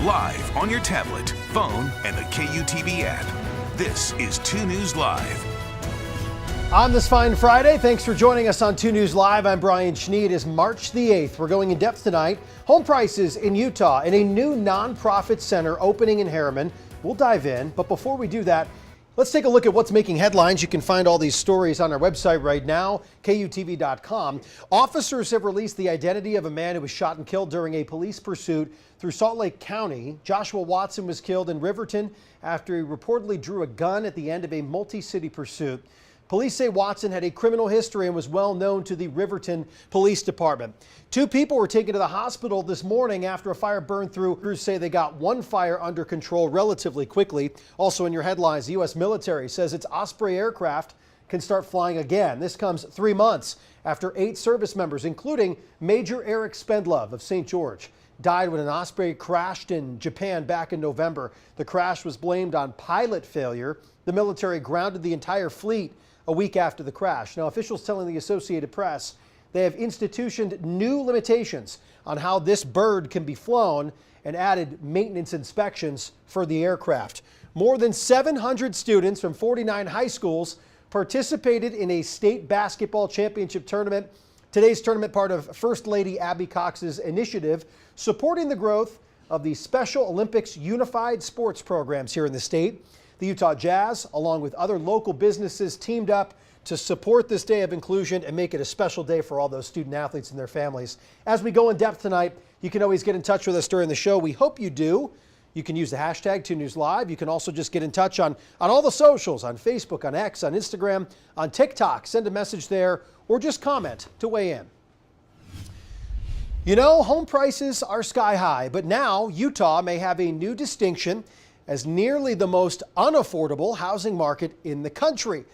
live on your tablet, phone, and the KUTV app. This is 2 News Live. On this fine Friday, thanks for joining us on 2 News Live. I'm Brian Schnee. It is March the 8th. We're going in depth tonight. Home prices in Utah and a new nonprofit center opening in Herriman. We'll dive in, but before we do that, let's take a look at what's making headlines. You can find all these stories on our website right now, KUTV.com. Officers have released the identity of a man who was shot and killed during a police pursuit through Salt Lake County. Joshua Watson was killed in Riverton after he reportedly drew a gun at the end of a multi-city pursuit. Police say Watson had a criminal history and was well known to the Riverton Police Department. 2 people were taken to the hospital this morning after a fire burned through. Crews say they got one fire under control relatively quickly. Also in your headlines, the U.S. military says its Osprey aircraft can start flying again. This comes 3 months after 8 service members, including Major Eric Spendlove of St. George, died when an Osprey crashed in Japan back in November. The crash was blamed on pilot failure. The military grounded the entire fleet a week after the crash. Now, officials telling the Associated Press they have institutioned new limitations on how this bird can be flown and added maintenance inspections for the aircraft. More than 700 students from 49 high schools participated in a state basketball championship tournament. Today's tournament part of First Lady Abby Cox's initiative supporting the growth of the Special Olympics unified sports programs here in the state. The Utah Jazz, along with other local businesses, teamed up to support this day of inclusion and make it a special day for all those student athletes and their families. As we go in depth tonight, you can always get in touch with us during the show. We hope you do. You can use the hashtag 2NewsLive. You can also just get in touch on all the socials, on Facebook, on X, on Instagram, on TikTok. Send a message there or just comment to weigh in. You know, home prices are sky high, but now Utah may have a new distinction as nearly the most unaffordable housing market in the country.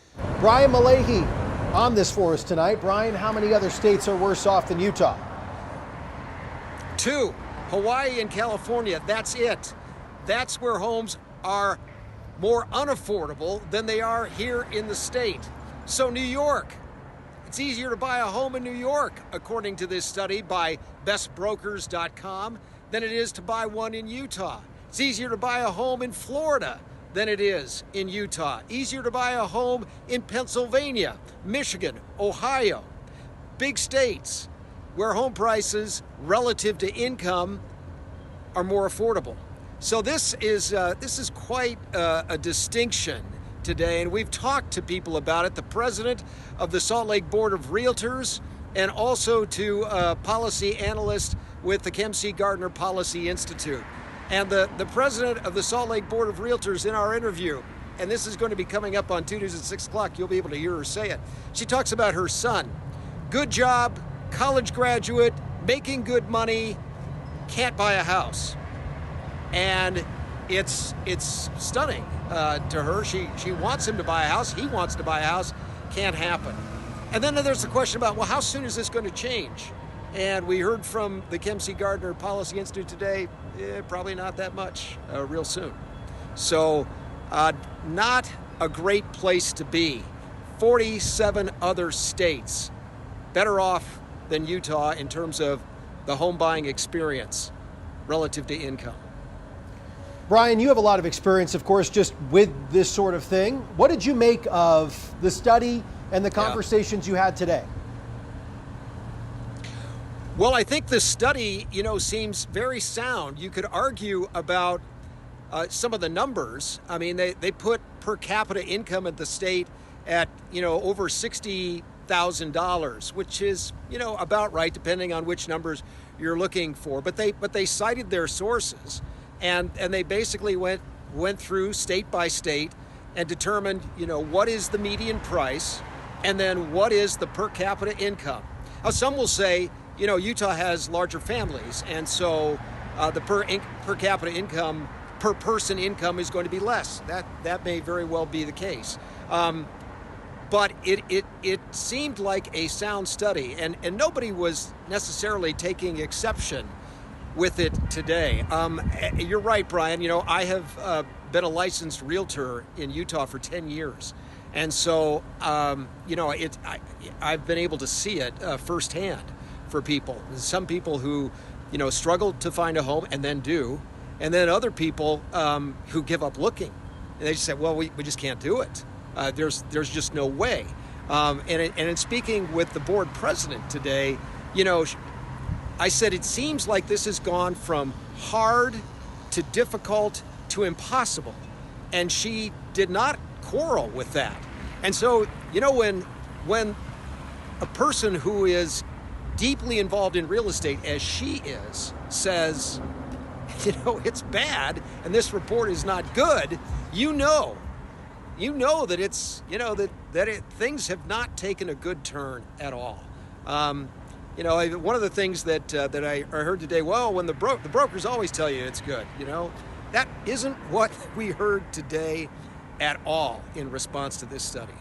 Brian Malahy on this for us tonight. Brian, how many other states are worse off than Utah? 2, Hawaii and California, that's it. That's where homes are more unaffordable than they are here in the state. So New York, it's easier to buy a home in New York, according to this study by bestbrokers.com, than it is to buy one in Utah. It's easier to buy a home in Florida than it is in Utah. Easier to buy a home in Pennsylvania, Michigan, Ohio. Big states where home prices relative to income are more affordable. So this is quite a distinction today, and we've talked to people about it. The president of the Salt Lake Board of Realtors and also to a policy analyst with the Kempsey Gardner Policy Institute. And the president of the Salt Lake Board of Realtors in our interview, and this is going to be coming up on 2 News at 6 o'clock, you'll be able to hear her say it. She talks about her son. Good job, college graduate, making good money, can't buy a house. And it's stunning to her. She wants him to buy a house. He wants to buy a house. Can't happen. And then there's the question about, well, how soon is this going to change? And we heard from the Kempsey Gardner Policy Institute today, probably not that much, real soon. So not a great place to be. 47 other states better off than Utah in terms of the home buying experience relative to income. Brian, you have a lot of experience, of course, just with this sort of thing. What did you make of the study and the conversations you had today? Well, I think the study, seems very sound. You could argue about some of the numbers. I mean, they put per capita income at the state at, over $60,000, which is, about right, depending on which numbers you're looking for. But they cited their sources, and they basically went through state by state and determined, what is the median price, and then what is the per capita income. Now, some will say, Utah has larger families, and so the per capita income, per person income is going to be less. That may very well be the case. But it seemed like a sound study, and nobody was necessarily taking exception with it today. You're right, Brian. I have been a licensed realtor in Utah for 10 years. And so, I've been able to see it firsthand for people. Some people who, struggle to find a home and then do, And then other people who give up looking. And they just say, well, we just can't do it. There's just no way. And in speaking with the board president today, I said it seems like this has gone from hard to difficult to impossible. And she did not quarrel with that. And so, when a person who is deeply involved in real estate, as she is, says, it's bad and this report is not good, that it's, things have not taken a good turn at all. One of the things that I heard today, well, when the brokers always tell you it's good, that isn't what we heard today at all in response to this study.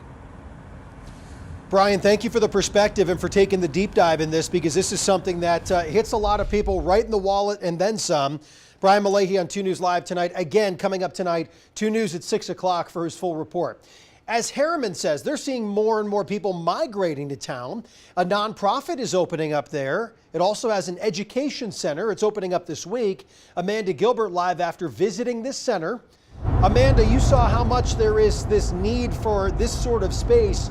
Brian, thank you for the perspective and for taking the deep dive in this, because this is something that hits a lot of people right in the wallet and then some. Brian Malahy on 2 News Live tonight. Again, coming up tonight, 2 News at 6 o'clock for his full report. As Herriman says, they're seeing more and more people migrating to town. A nonprofit is opening up there. It also has an education center. It's opening up this week. Amanda Gilbert live after visiting this center. Amanda, you saw how much there is this need for this sort of space.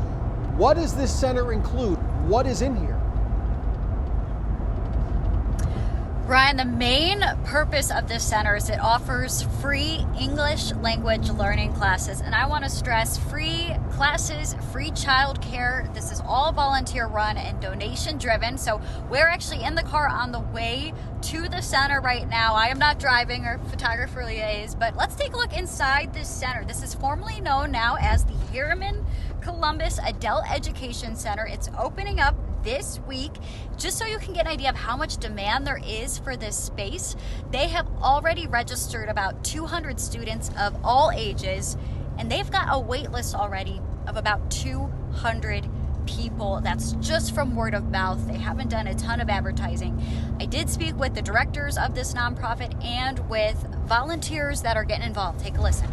What does this center include? What is in here? Brian, the main purpose of this center is it offers free English language learning classes. And I want to stress free classes, free childcare. This is all volunteer run and donation driven. So we're actually in the car on the way to the center right now. I am not driving, our photographer Leah is, but let's take a look inside this center. This is formerly known now as the Herriman Columbus Adult Education Center. It's opening up this week. Just so you can get an idea of how much demand there is for this space, they have already registered about 200 students of all ages, and they've got a wait list already of about 200 people. That's just from word of mouth. They haven't done a ton of advertising. I did speak with the directors of this nonprofit and with volunteers that are getting involved. Take a listen.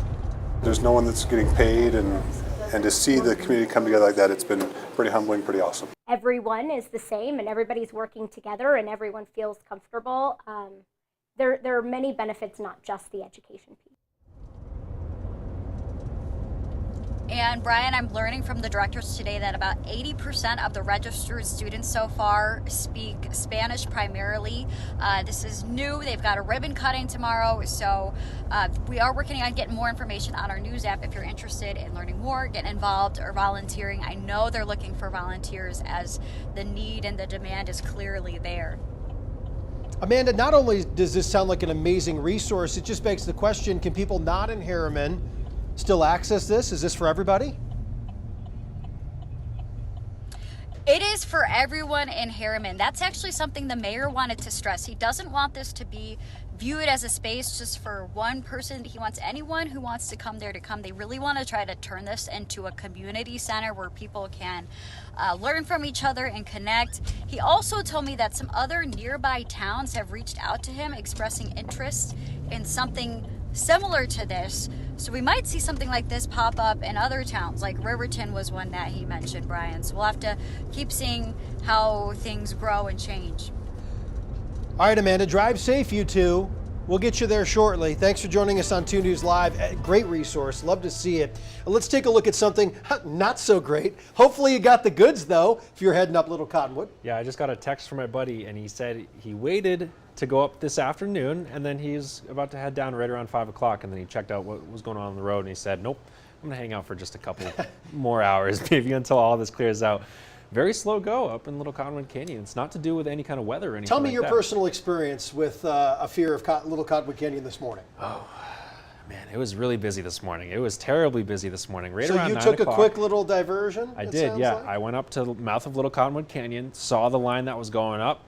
There's no one that's getting paid, and to see the community come together like that, it's been pretty humbling, pretty awesome. Everyone is the same and everybody's working together and everyone feels comfortable. There are many benefits, not just the education piece. And Brian, I'm learning from the directors today that about 80% of the registered students so far speak Spanish primarily. This is new. They've got a ribbon cutting tomorrow. So we are working on getting more information on our news app. If you're interested in learning more, getting involved, or volunteering, I know they're looking for volunteers as the need and the demand is clearly there. Amanda, not only does this sound like an amazing resource, it just begs the question, can people not in Herriman still access this? Is this for everybody? It is for everyone in Herriman. That's actually something the mayor wanted to stress. He doesn't want this to be viewed as a space just for one person. He wants anyone who wants to come there to come. They really want to try to turn this into a community center where people can learn from each other and connect. He also told me that some other nearby towns have reached out to him expressing interest in something similar to this. So we might see something like this pop up in other towns, like Riverton was one that he mentioned, Brian. So we'll have to keep seeing how things grow and change. All right, Amanda, drive safe, you two. We'll get you there shortly. Thanks for joining us on 2 News Live. Great resource. Love to see it. Let's take a look at something not so great. Hopefully you got the goods, though, if you're heading up Little Cottonwood. Yeah, I just got a text from my buddy, and he said he waited to go up this afternoon, and then he's about to head down right around 5 o'clock, and then he checked out what was going on the road, and he said, nope, I'm going to hang out for just a couple more hours, maybe until all this clears out. Very slow go up in Little Cottonwood Canyon. It's not to do with any kind of weather or anything. Tell me like your that. personal experience with a fear of Little Cottonwood Canyon this morning. Oh, man, it was really busy this morning. It was terribly busy this morning. Right so around you 9 took o'clock, a quick little diversion? I did, yeah. Like? I went up to the mouth of Little Cottonwood Canyon, saw the line that was going up,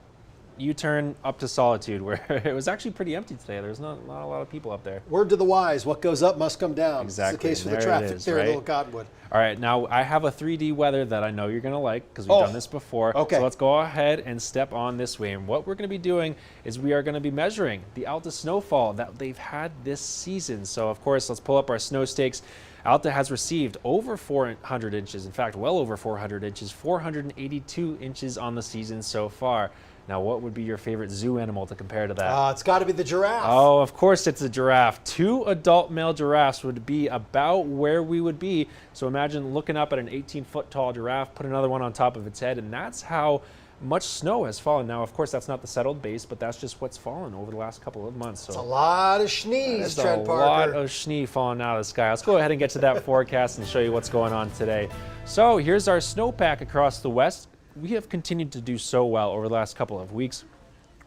U-turn up to Solitude, where it was actually pretty empty today. There's not a lot of people up there. Word to the wise, what goes up must come down. Exactly. It's the case for the traffic there in Little Cottonwood. All right, now I have a 3D weather that I know you're going to like because we've done this before. Okay. So let's go ahead and step on this way. And what we're going to be doing is we are going to be measuring the Alta snowfall that they've had this season. So, of course, let's pull up our snow stakes. Alta has received over 400 inches, in fact, well over 400 inches, 482 inches on the season so far. Now, what would be your favorite zoo animal to compare to that? It's got to be the giraffe. Oh, of course it's a giraffe. 2 adult male giraffes would be about where we would be. So imagine looking up at an 18-foot tall giraffe, put another one on top of its head, and that's how much snow has fallen. Now, of course, that's not the settled base, but that's just what's fallen over the last couple of months. So it's a lot of schnees, Trent Parker. A lot of schnee falling out of the sky. Let's go ahead and get to that forecast and show you what's going on today. So here's our snowpack across the west. We have continued to do so well over the last couple of weeks.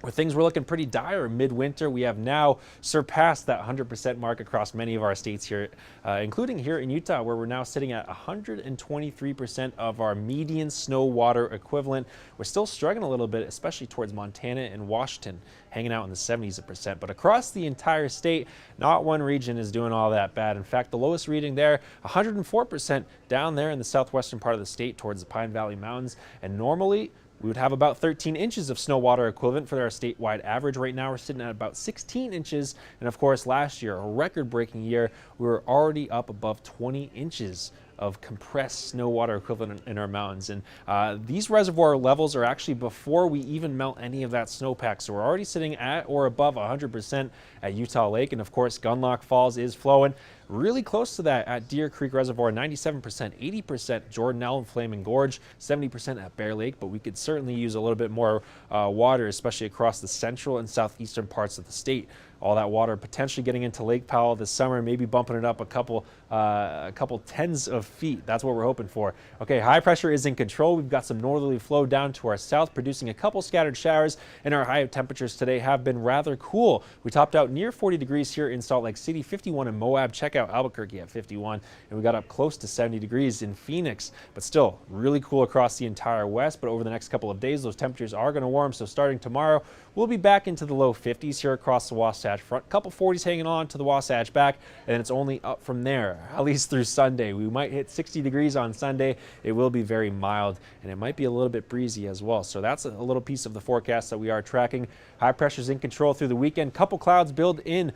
Where things were looking pretty dire midwinter, we have now surpassed that 100% mark across many of our states here, including here in Utah, where we're now sitting at 123% of our median snow water equivalent. We're still struggling a little bit, especially towards Montana and Washington, hanging out in the 70%. But across the entire state, not one region is doing all that bad. In fact, the lowest reading there, 104% down there in the southwestern part of the state towards the Pine Valley Mountains. And normally, we would have about 13 inches of snow water equivalent for our statewide average. Right now, we're sitting at about 16 inches. And of course, last year, a record-breaking year, we were already up above 20 inches of compressed snow water equivalent in our mountains. And these reservoir levels are actually before we even melt any of that snowpack. So we're already sitting at or above 100% at Utah Lake. And of course, Gunlock Falls is flowing really close to that at Deer Creek Reservoir, 97%, 80% Jordan Allen Flaming Gorge, 70% at Bear Lake. But we could certainly use a little bit more water, especially across the central and southeastern parts of the state. All that water potentially getting into Lake Powell this summer, maybe bumping it up a couple tens of feet. That's what we're hoping for. Okay, high pressure is in control. We've got some northerly flow down to our south, producing a couple scattered showers, and our high temperatures today have been rather cool. We topped out near 40 degrees here in Salt Lake City, 51 in Moab. Check out Albuquerque at 51, and we got up close to 70 degrees in Phoenix, but still really cool across the entire west. But over the next couple of days, those temperatures are going to warm. So starting tomorrow, we'll be back into the low 50s here across the Wasatch Front. Couple 40s hanging on to the Wasatch back, and it's only up from there, at least through Sunday. We might hit 60 degrees on Sunday. It will be very mild, and it might be a little bit breezy as well. So that's a little piece of the forecast that we are tracking. High pressure's in control through the weekend. Couple clouds build in.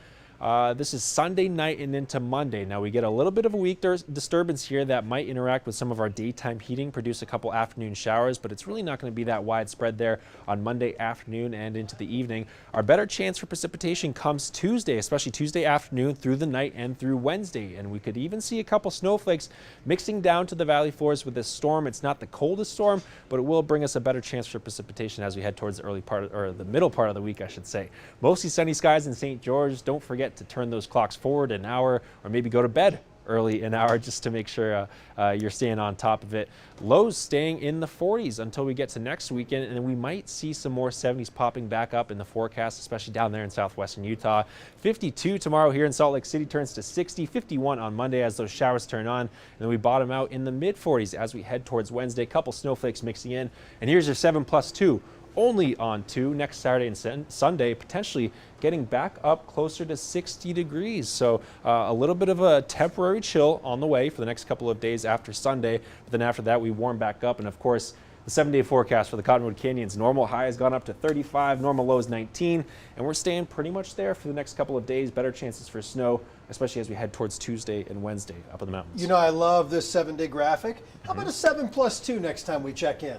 This is Sunday night and into Monday. Now we get a little bit of a weak disturbance here that might interact with some of our daytime heating, produce a couple afternoon showers, but it's really not going to be that widespread there on Monday afternoon and into the evening. Our better chance for precipitation comes Tuesday, especially Tuesday afternoon through the night and through Wednesday. And we could even see a couple snowflakes mixing down to the valley floors with this storm. It's not the coldest storm, but it will bring us a better chance for precipitation as we head towards the early part, or the middle part of the week, I should say. Mostly sunny skies in St. George. Don't forget to turn those clocks forward an hour, or maybe go to bed early an hour just to make sure you're staying on top of it. Lows staying in the 40s until we get to next weekend, and then we might see some more 70s popping back up in the forecast, especially down there in southwestern Utah. 52 tomorrow here in Salt Lake City turns to 60, 51 on Monday as those showers turn on, and then we bottom out in the mid 40s as we head towards Wednesday. Couple snowflakes mixing in, and here's your 7+2. Only on 2 next Saturday and Sunday, potentially getting back up closer to 60 degrees. So a little bit of a temporary chill on the way for the next couple of days after Sunday. But then after that, we warm back up. And of course, the 7-day forecast for the Cottonwood Canyons, normal high has gone up to 35, normal low is 19. And we're staying pretty much there for the next couple of days. Better chances for snow, especially as we head towards Tuesday and Wednesday up in the mountains. You know, I love this 7-day graphic. How about a 7+2 next time we check in?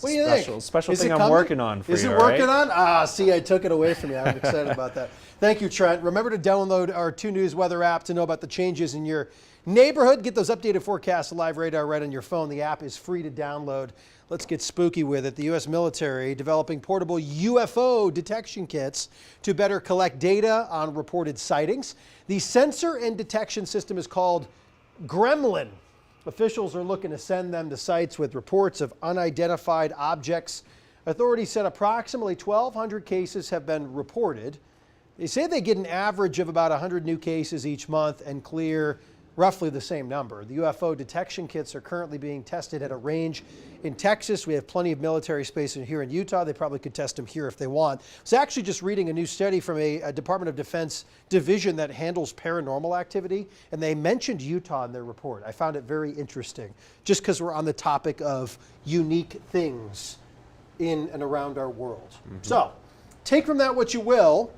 What do you think? Special thing I'm working on for you. Is it working on? See, I took it away from you. I'm excited about that. Thank you, Trent. Remember to download our 2 News weather app to know about the changes in your neighborhood. Get those updated forecasts, live radar right on your phone. The app is free to download. Let's get spooky with it. The U.S. military developing portable UFO detection kits to better collect data on reported sightings. The sensor and detection system is called Gremlin. Officials are looking to send them to sites with reports of unidentified objects. Authorities said approximately 1,200 cases have been reported. They say they get an average of about 100 new cases each month and clear roughly the same number. The UFO detection kits are currently being tested at a range in Texas. We have plenty of military space here in Utah. They probably could test them here if they want. I was actually just reading a new study from a Department of Defense division that handles paranormal activity, and they mentioned Utah in their report. I found it very interesting, just because we're on the topic of unique things in and around our world. So take from that what you will.